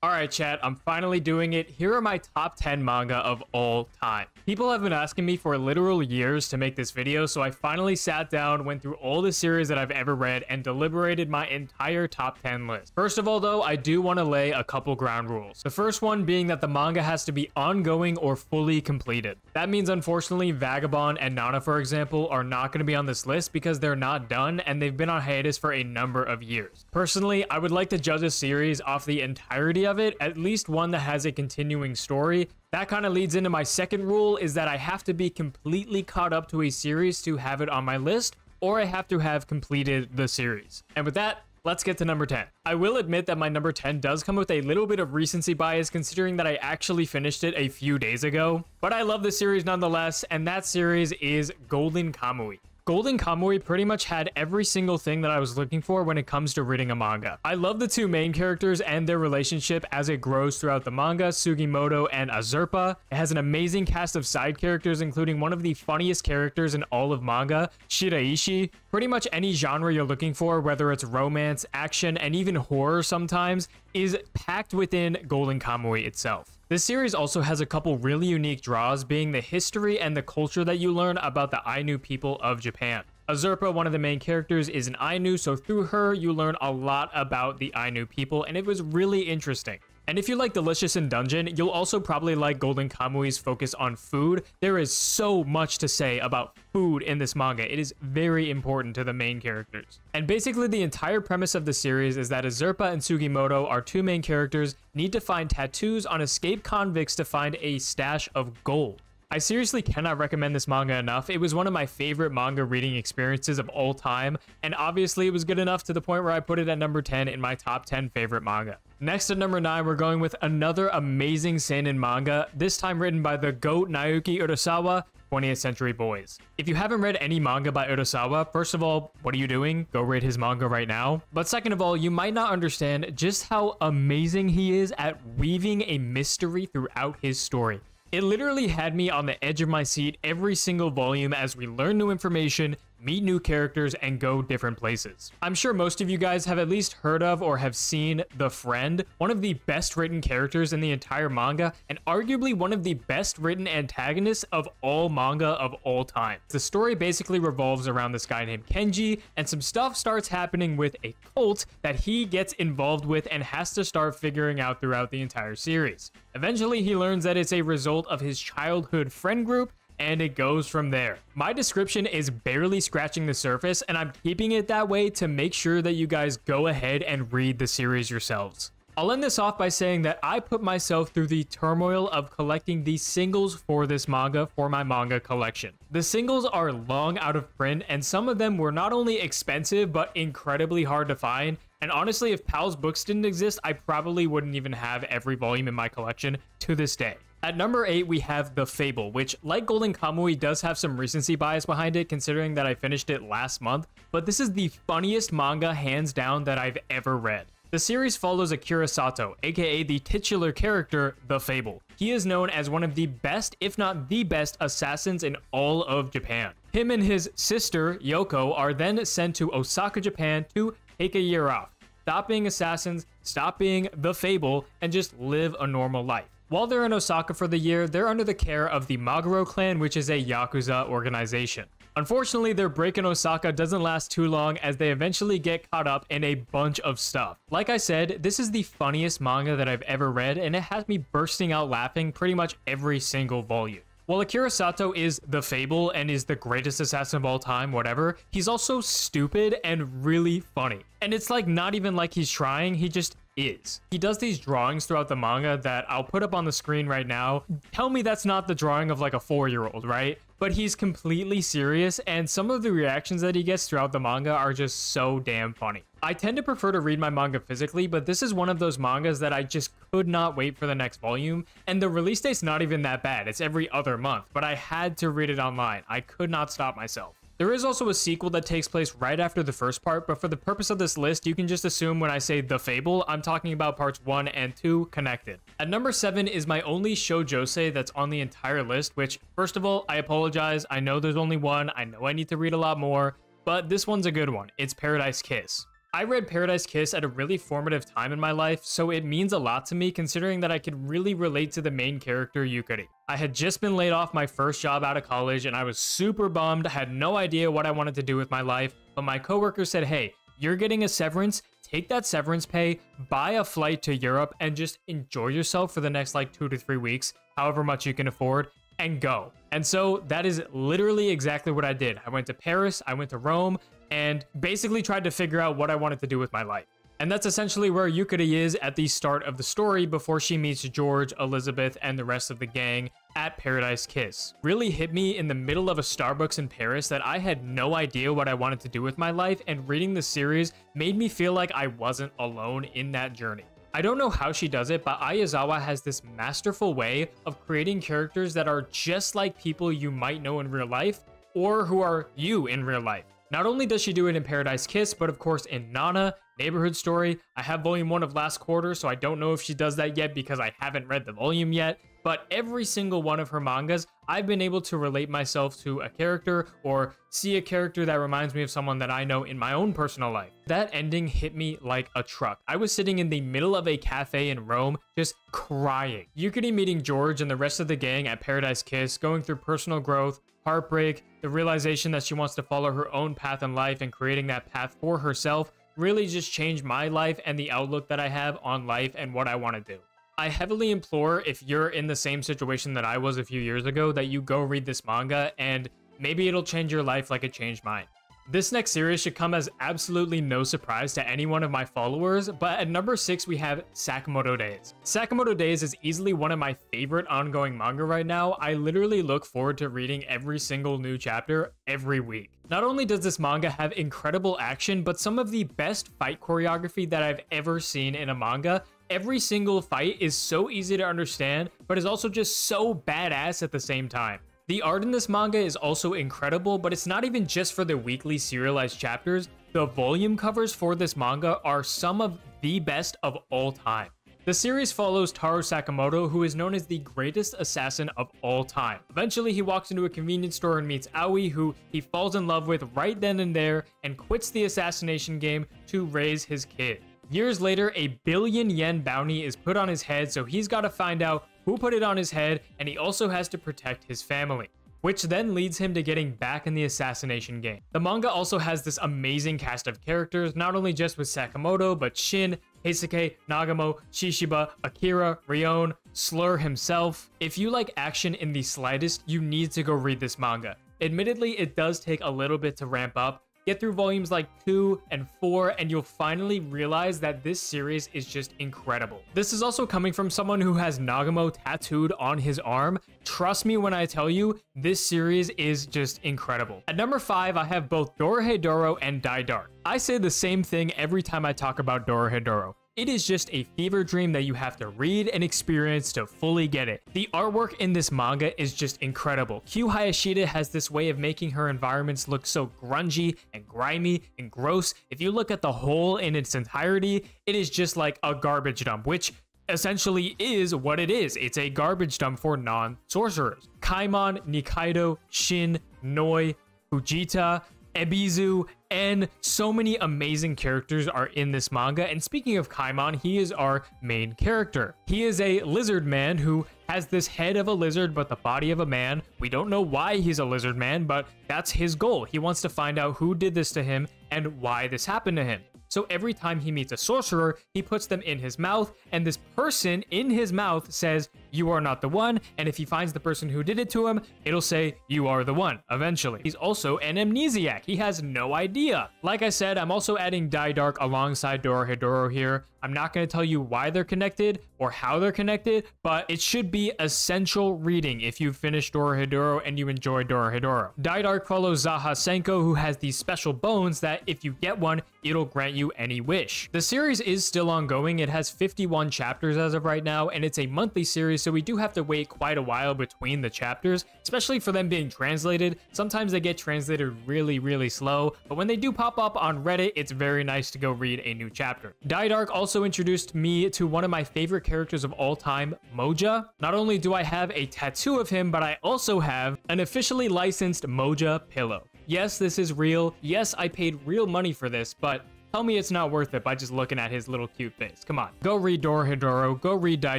Alright chat, I'm finally doing it. Here are my top 10 manga of all time. People have been asking me for literal years to make this video, so I finally sat down, went through all the series that I've ever read, and deliberated my entire top 10 list. First of all though, I do want to lay a couple ground rules. The first one being that the manga has to be ongoing or fully completed. That means unfortunately Vagabond and Nana, for example, are not going to be on this list because they're not done and they've been on hiatus for a number of years. Personally, I would like to judge a series off the entirety of it, at least one that has a continuing story. That kind of leads into my second rule, is that I have to be completely caught up to a series to have it on my list, or I have to have completed the series. And with that, let's get to number 10. I will admit that my number 10 does come with a little bit of recency bias considering that I actually finished it a few days ago, but I love the series nonetheless, and that series is Golden Kamuy. Golden Kamuy pretty much had every single thing that I was looking for when it comes to reading a manga. I love the two main characters and their relationship as it grows throughout the manga, Sugimoto and Azurpa. It has an amazing cast of side characters, including one of the funniest characters in all of manga, Shiraishi. Pretty much any genre you're looking for, whether it's romance, action, and even horror sometimes, is packed within Golden Kamuy itself. This series also has a couple really unique draws, being the history and the culture that you learn about the Ainu people of Japan. Azurpa, one of the main characters, is an Ainu, so through her, you learn a lot about the Ainu people, and it was really interesting. And if you like Delicious in Dungeon, you'll also probably like Golden Kamuy's focus on food. There is so much to say about food in this manga. It is very important to the main characters. And basically the entire premise of the series is that Azurpa and Sugimoto, our two main characters, need to find tattoos on escaped convicts to find a stash of gold. I seriously cannot recommend this manga enough. It was one of my favorite manga reading experiences of all time, and obviously it was good enough to the point where I put it at number 10 in my top 10 favorite manga. Next at number 9, we're going with another amazing seinen manga, this time written by the GOAT Naoki Urasawa, 20th Century Boys. If you haven't read any manga by Urasawa, first of all, what are you doing? Go read his manga right now. But second of all, you might not understand just how amazing he is at weaving a mystery throughout his story. It literally had me on the edge of my seat every single volume as we learn new information, meet new characters, and go different places. I'm sure most of you guys have at least heard of or have seen The Friend, one of the best written characters in the entire manga, and arguably one of the best written antagonists of all manga of all time. The story basically revolves around this guy named Kenji, and some stuff starts happening with a cult that he gets involved with and has to start figuring out throughout the entire series. Eventually, he learns that it's a result of his childhood friend group, and it goes from there. My description is barely scratching the surface, and I'm keeping it that way to make sure that you guys go ahead and read the series yourselves. I'll end this off by saying that I put myself through the turmoil of collecting the singles for this manga for my manga collection. The singles are long out of print, and some of them were not only expensive, but incredibly hard to find. And honestly, if Pal's Books didn't exist, I probably wouldn't even have every volume in my collection to this day. At number 8, we have The Fable, which, like Golden Kamuy, does have some recency bias behind it, considering that I finished it last month, but this is the funniest manga, hands down, that I've ever read. The series follows Akira Sato, aka the titular character, The Fable. He is known as one of the best, if not the best, assassins in all of Japan. Him and his sister, Yoko, are then sent to Osaka, Japan to take a year off, stop being assassins, stop being The Fable, and just live a normal life. While they're in Osaka for the year, they're under the care of the Maguro clan, which is a Yakuza organization. Unfortunately, their break in Osaka doesn't last too long as they eventually get caught up in a bunch of stuff. Like I said, this is the funniest manga that I've ever read, and it has me bursting out laughing pretty much every single volume. While Akira Sato is The Fable and is the greatest assassin of all time, whatever, he's also stupid and really funny. And it's like not even like he's trying, he just is. He does these drawings throughout the manga that I'll put up on the screen right now. Tell me that's not the drawing of like a 4-year-old, right? But he's completely serious, and some of the reactions that he gets throughout the manga are just so damn funny. I tend to prefer to read my manga physically, but this is one of those mangas that I just could not wait for the next volume, and the release date's not even that bad. It's every other month, but I had to read it online. I could not stop myself. There is also a sequel that takes place right after the first part, but for the purpose of this list, you can just assume when I say The Fable, I'm talking about parts 1 and 2 connected. At number 7 is my only shoujosei that's on the entire list, which, first of all, I apologize. I know there's only one. I know I need to read a lot more, but this one's a good one. It's Paradise Kiss. I read Paradise Kiss at a really formative time in my life, so it means a lot to me considering that I could really relate to the main character, Yukari. I had just been laid off my first job out of college and I was super bummed, had no idea what I wanted to do with my life, but my coworker said, hey, you're getting a severance, take that severance pay, buy a flight to Europe, and just enjoy yourself for the next like 2 to 3 weeks, however much you can afford, and go. And so that is literally exactly what I did. I went to Paris, I went to Rome, and basically tried to figure out what I wanted to do with my life. And that's essentially where Yukari is at the start of the story before she meets George, Elizabeth, and the rest of the gang at Paradise Kiss. Really hit me in the middle of a Starbucks in Paris that I had no idea what I wanted to do with my life, and reading the series made me feel like I wasn't alone in that journey. I don't know how she does it, but Aizawa has this masterful way of creating characters that are just like people you might know in real life, or who are you in real life. Not only does she do it in Paradise Kiss, but of course in Nana, Neighborhood Story. I have volume 1 of Last Quarter, so I don't know if she does that yet because I haven't read the volume yet. But every single one of her mangas, I've been able to relate myself to a character or see a character that reminds me of someone that I know in my own personal life. That ending hit me like a truck. I was sitting in the middle of a cafe in Rome, just crying. Yukari meeting George and the rest of the gang at Paradise Kiss, going through personal growth, heartbreak, the realization that she wants to follow her own path in life and creating that path for herself really just changed my life and the outlook that I have on life and what I want to do. I heavily implore, if you're in the same situation that I was a few years ago, that you go read this manga and maybe it'll change your life like it changed mine. This next series should come as absolutely no surprise to any one of my followers, but at number 6 we have Sakamoto Days. Sakamoto Days is easily one of my favorite ongoing manga right now. I literally look forward to reading every single new chapter every week. Not only does this manga have incredible action, but some of the best fight choreography that I've ever seen in a manga. Every single fight is so easy to understand, but is also just so badass at the same time. The art in this manga is also incredible, but it's not even just for the weekly serialized chapters. The volume covers for this manga are some of the best of all time. The series follows Taro Sakamoto, who is known as the greatest assassin of all time. Eventually, he walks into a convenience store and meets Aoi, who he falls in love with right then and there, and quits the assassination game to raise his kid. Years later, a 1 billion yen bounty is put on his head, so he's got to find out who put it on his head, and he also has to protect his family, which then leads him to getting back in the assassination game. The manga also has this amazing cast of characters, not only just with Sakamoto, but Shin, Heisuke, Nagamo, Shishiba, Akira, Rion, Slur himself. If you like action in the slightest, you need to go read this manga. Admittedly, it does take a little bit to ramp up. Get through volumes like 2 and 4 and you'll finally realize that this series is just incredible. This is also coming from someone who has Nagamo tattooed on his arm. Trust me when I tell you, this series is just incredible. At number 5, I have both Dorohedoro and Dai Dark. I say the same thing every time I talk about Dorohedoro. It is just a fever dream that you have to read and experience to fully get it. The artwork in this manga is just incredible. Kyu Hayashida has this way of making her environments look so grungy and grimy and gross. If you look at the whole in its entirety, it is just like a garbage dump, which essentially is what it is. It's a garbage dump for non-sorcerers. Kaimon, Nikaido, Shin, Noi, Fujita, Ebizu, and so many amazing characters are in this manga. And speaking of Kaimon, he is our main character. He is a lizard man who has this head of a lizard but the body of a man. We don't know why he's a lizard man, but that's his goal. He wants to find out who did this to him and why this happened to him. So every time he meets a sorcerer, he puts them in his mouth, and this person in his mouth says, "You are not the one," and if he finds the person who did it to him, it'll say, "You are the one," eventually. He's also an amnesiac. He has no idea. Like I said, I'm also adding Dai Dark alongside Dorohedoro here. I'm not going to tell you why they're connected or how they're connected, but it should be essential reading if you finished Dorohedoro and you enjoy Dorohedoro. Dai Dark follows Zaha Senko, who has these special bones that if you get one, it'll grant you any wish. The series is still ongoing. It has 51 chapters as of right now, and it's a monthly series, so we do have to wait quite a while between the chapters, especially for them being translated. Sometimes they get translated really slow, but when they do pop up on Reddit, it's very nice to go read a new chapter. Dai Dark also introduced me to one of my favorite characters of all time, Moja. Not only do I have a tattoo of him, but I also have an officially licensed Moja pillow. Yes, this is real. Yes, I paid real money for this, but Tell me it's not worth it by just looking at his little cute face. Come on. Go read Dorohedoro, go read Die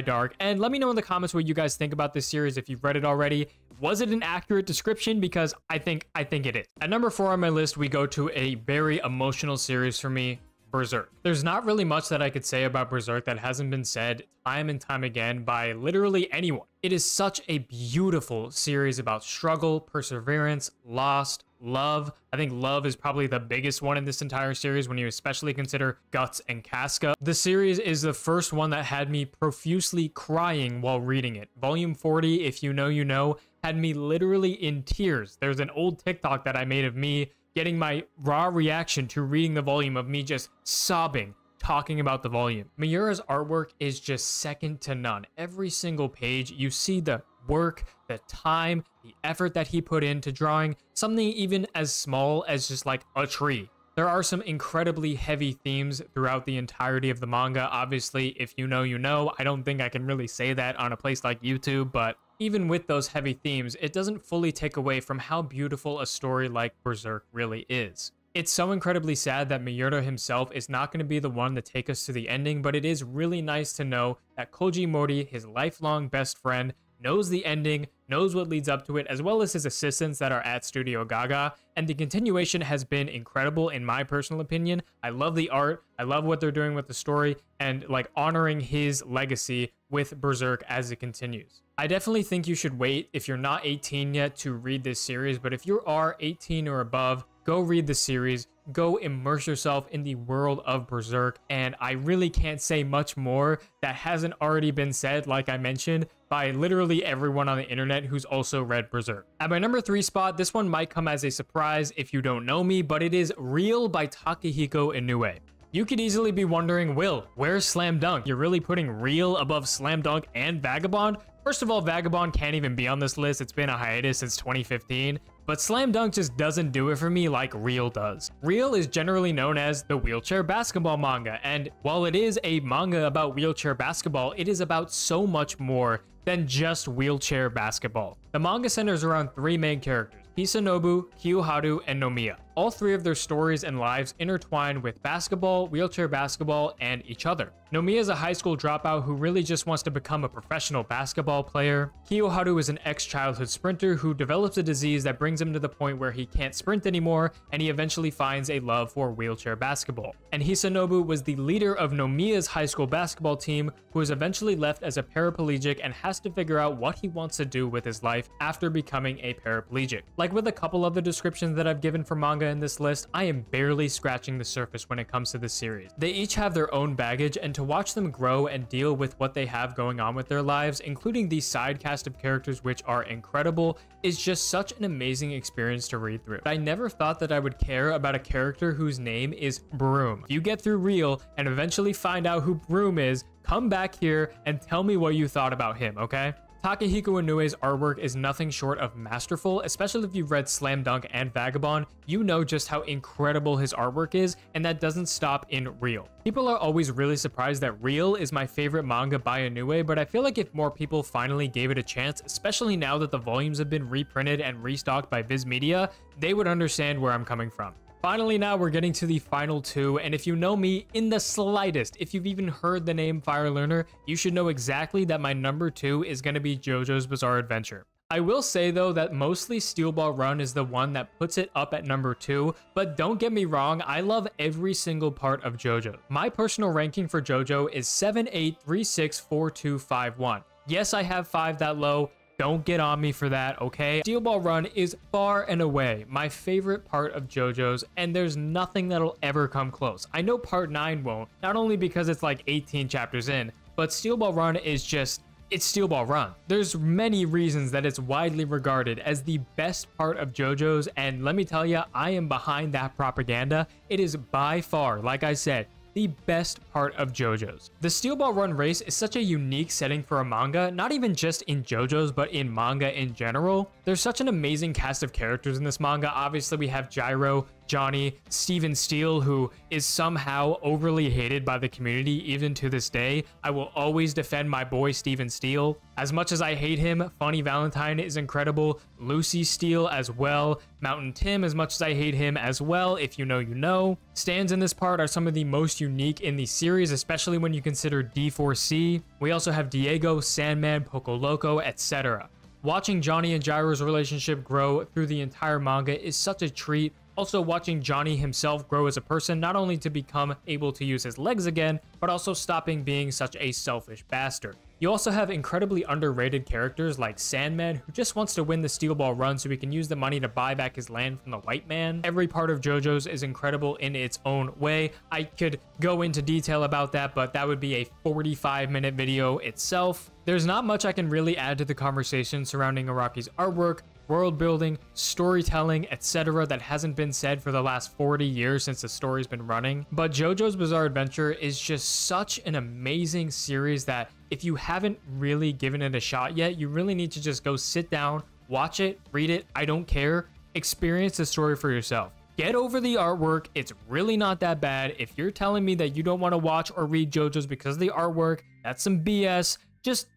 Dark, and let me know in the comments what you guys think about this series if you've read it already. Was it an accurate description? Because I think it is. At number 4 on my list, we go to a very emotional series for me, Berserk. There's not really much that I could say about Berserk that hasn't been said time and time again by literally anyone. It is such a beautiful series about struggle, perseverance, loss, love. I think love is probably the biggest one in this entire series when you especially consider Guts and Casca. The series is the first one that had me profusely crying while reading it. Volume 40, if you know, you know, had me literally in tears. There's an old TikTok that I made of me getting my raw reaction to reading the volume of me just sobbing, talking about the volume. Miura's artwork is just second to none. Every single page, you see the work, the time, the effort that he put into drawing something even as small as just like a tree. There are some incredibly heavy themes throughout the entirety of the manga. Obviously, if you know, you know. I don't think I can really say that on a place like YouTube, but even with those heavy themes, it doesn't fully take away from how beautiful a story like Berserk really is. It's so incredibly sad that Miura himself is not going to be the one to take us to the ending, but it is really nice to know that Koji Mori, his lifelong best friend, knows the ending, knows what leads up to it, as well as his assistants that are at Studio Gaga, and the continuation has been incredible in my personal opinion. I love the art, I love what they're doing with the story, and like honoring his legacy with Berserk as it continues. I definitely think you should wait if you're not 18 yet to read this series, but if you are 18 or above, go read the series, go immerse yourself in the world of Berserk, and I really can't say much more that hasn't already been said, like I mentioned, by literally everyone on the internet who's also read Berserk. At my number 3 spot, this one might come as a surprise if you don't know me, but it is Real by Takehiko Inoue. You could easily be wondering, Will, where's Slam Dunk? You're really putting Real above Slam Dunk and Vagabond? First of all, Vagabond can't even be on this list. It's been a hiatus since 2015. But Slam Dunk just doesn't do it for me like Real does. Real is generally known as the wheelchair basketball manga, and while it is a manga about wheelchair basketball, it is about so much more than just wheelchair basketball. The manga centers around 3 main characters, Hisanobu, Kiyoharu, and Nomiya. All 3 of their stories and lives intertwine with basketball, wheelchair basketball, and each other. Nomiya is a high school dropout who really just wants to become a professional basketball player. Kiyoharu is an ex-childhood sprinter who develops a disease that brings him to the point where he can't sprint anymore, and he eventually finds a love for wheelchair basketball. And Hisanobu was the leader of Nomiya's high school basketball team, who is eventually left as a paraplegic and has to figure out what he wants to do with his life after becoming a paraplegic. Like with a couple of the descriptions that I've given for manga in this list, I am barely scratching the surface when it comes to this series. They each have their own baggage, and to watch them grow and deal with what they have going on with their lives, including the side cast of characters which are incredible, is just such an amazing experience to read through. I never thought that I would care about a character whose name is Broom. If you get through Real and eventually find out who Broom is, come back here and tell me what you thought about him, okay? Takehiko Inoue's artwork is nothing short of masterful, especially if you've read Slam Dunk and Vagabond. You know just how incredible his artwork is, and that doesn't stop in Real. People are always really surprised that Real is my favorite manga by Inoue, but I feel like if more people finally gave it a chance, especially now that the volumes have been reprinted and restocked by Viz Media, they would understand where I'm coming from. Finally, now we're getting to the final 2, and if you know me in the slightest, if you've even heard the name Fire Learner, you should know exactly that my number 2 is going to be JoJo's Bizarre Adventure. I will say though that mostly Steel Ball Run is the one that puts it up at number 2, but don't get me wrong, I love every single part of JoJo. My personal ranking for JoJo is 7, 8, 3, 6, 4, 2, 5, 1. Yes, I have 5 that low. Don't get on me for that, okay? Steel Ball Run is far and away my favorite part of JoJo's, and there's nothing that'll ever come close. I know part 9 won't, not only because it's like 18 chapters in, but Steel Ball Run is just, it's Steel Ball Run. There's many reasons that it's widely regarded as the best part of JoJo's, and let me tell you, I am behind that propaganda. It is by far, like I said, the best part of JoJo's. The Steel Ball Run race is such a unique setting for a manga, not even just in JoJo's, but in manga in general. There's such an amazing cast of characters in this manga. Obviously, we have Gyro, Johnny, Steven Steele, who is somehow overly hated by the community even to this day. I will always defend my boy Steven Steele. As much as I hate him, Funny Valentine is incredible. Lucy Steele as well. Mountain Tim, as much as I hate him as well, if you know, you know. Stands in this part are some of the most unique in the series, especially when you consider D4C. We also have Diego, Sandman, Poco Loco, etc. Watching Johnny and Gyro's relationship grow through the entire manga is such a treat. Also, watching Johnny himself grow as a person, not only to become able to use his legs again, but also stopping being such a selfish bastard. You also have incredibly underrated characters like Sandman, who just wants to win the Steel Ball run so he can use the money to buy back his land from the white man. Every part of JoJo's is incredible in its own way. I could go into detail about that, but that would be a 45-minute video itself. There's not much I can really add to the conversation surrounding Araki's artwork, world building, storytelling, etc. that hasn't been said for the last 40 years since the story's been running. But JoJo's Bizarre Adventure is just such an amazing series that if you haven't really given it a shot yet, you really need to just go sit down, watch it, read it, I don't care, experience the story for yourself. Get over the artwork, it's really not that bad. If you're telling me that you don't want to watch or read JoJo's because of the artwork, that's some BS. Just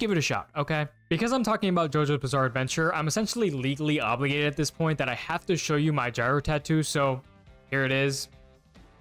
give it a shot, okay? Because I'm talking about JoJo's Bizarre Adventure, I'm essentially legally obligated at this point that I have to show you my Gyro tattoo, so here it is.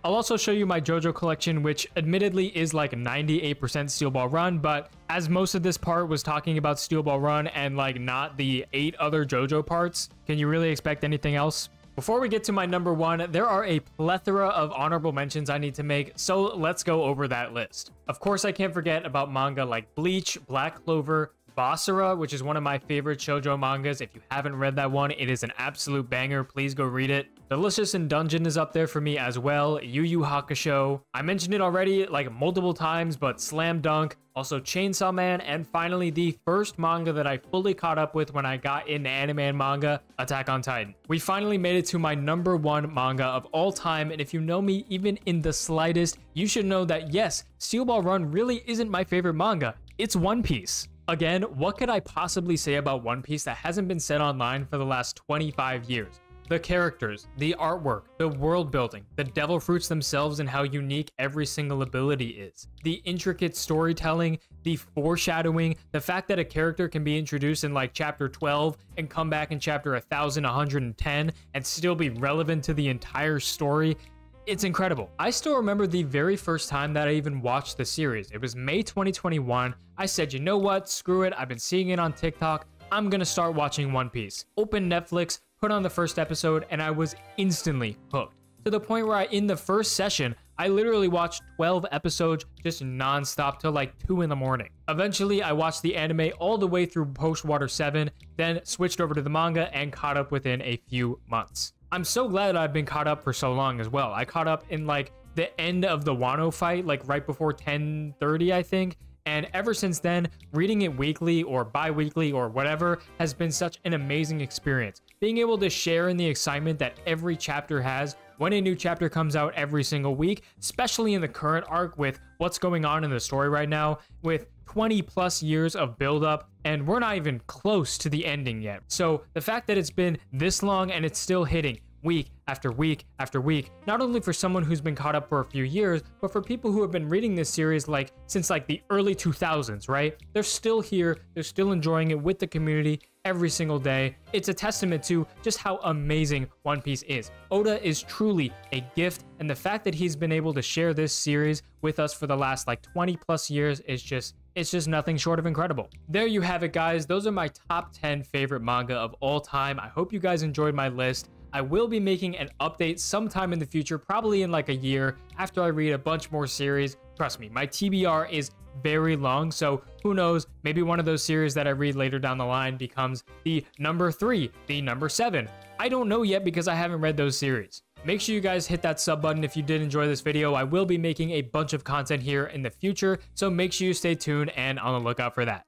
I'll also show you my JoJo collection, which admittedly is like 98% Steel Ball Run, but as most of this part was talking about Steel Ball Run and like not the 8 other JoJo parts, can you really expect anything else? Before we get to my number 1, there are a plethora of honorable mentions I need to make, so let's go over that list. Of course, I can't forget about manga like Bleach, Black Clover, Basara, which is one of my favorite shoujo mangas. If you haven't read that one, it is an absolute banger. Please go read it. Delicious in Dungeon is up there for me as well. Yu Yu Hakusho. I mentioned it already like multiple times, but Slam Dunk. Also Chainsaw Man, and finally the first manga that I fully caught up with when I got into anime and manga, Attack on Titan. We finally made it to my number 1 manga of all time, and if you know me even in the slightest, you should know that yes, Steel Ball Run really isn't my favorite manga. It's One Piece. Again, what could I possibly say about One Piece that hasn't been said online for the last 25 years? The characters, the artwork, the world building, the devil fruits themselves and how unique every single ability is, the intricate storytelling, the foreshadowing, the fact that a character can be introduced in like chapter 12 and come back in chapter 1110 and still be relevant to the entire story. It's incredible. I still remember the very first time that I even watched the series. It was May 2021. I said, you know what? Screw it. I've been seeing it on TikTok. I'm gonna start watching One Piece. Open Netflix, put on the first episode, and I was instantly hooked. To the point where in the first session, I literally watched 12 episodes just non-stop till like 2 in the morning. Eventually, I watched the anime all the way through Post-Water 7, then switched over to the manga and caught up within a few months. I'm so glad I've been caught up for so long as well. I caught up in like the end of the Wano fight, like right before 10:30, I think. And ever since then, reading it weekly or bi-weekly or whatever has been such an amazing experience. Being able to share in the excitement that every chapter has when a new chapter comes out every single week, especially in the current arc with what's going on in the story right now, with 20 plus years of build-up, and we're not even close to the ending yet. So the fact that it's been this long and it's still hitting week after week after week, not only for someone who's been caught up for a few years, but for people who have been reading this series like since like the early 2000s, right? They're still here, they're still enjoying it with the community every single day. It's a testament to just how amazing One Piece is. Oda is truly a gift, and the fact that he's been able to share this series with us for the last like 20 plus years is just, it's just nothing short of incredible. There you have it, guys. Those are my top 10 favorite manga of all time. I hope you guys enjoyed my list. I will be making an update sometime in the future, probably in like a year, after I read a bunch more series. Trust me, my TBR is very long, so who knows, maybe one of those series that I read later down the line becomes the number 3, the number 7. I don't know yet because I haven't read those series. Make sure you guys hit that sub button if you did enjoy this video. I will be making a bunch of content here in the future, so make sure you stay tuned and on the lookout for that.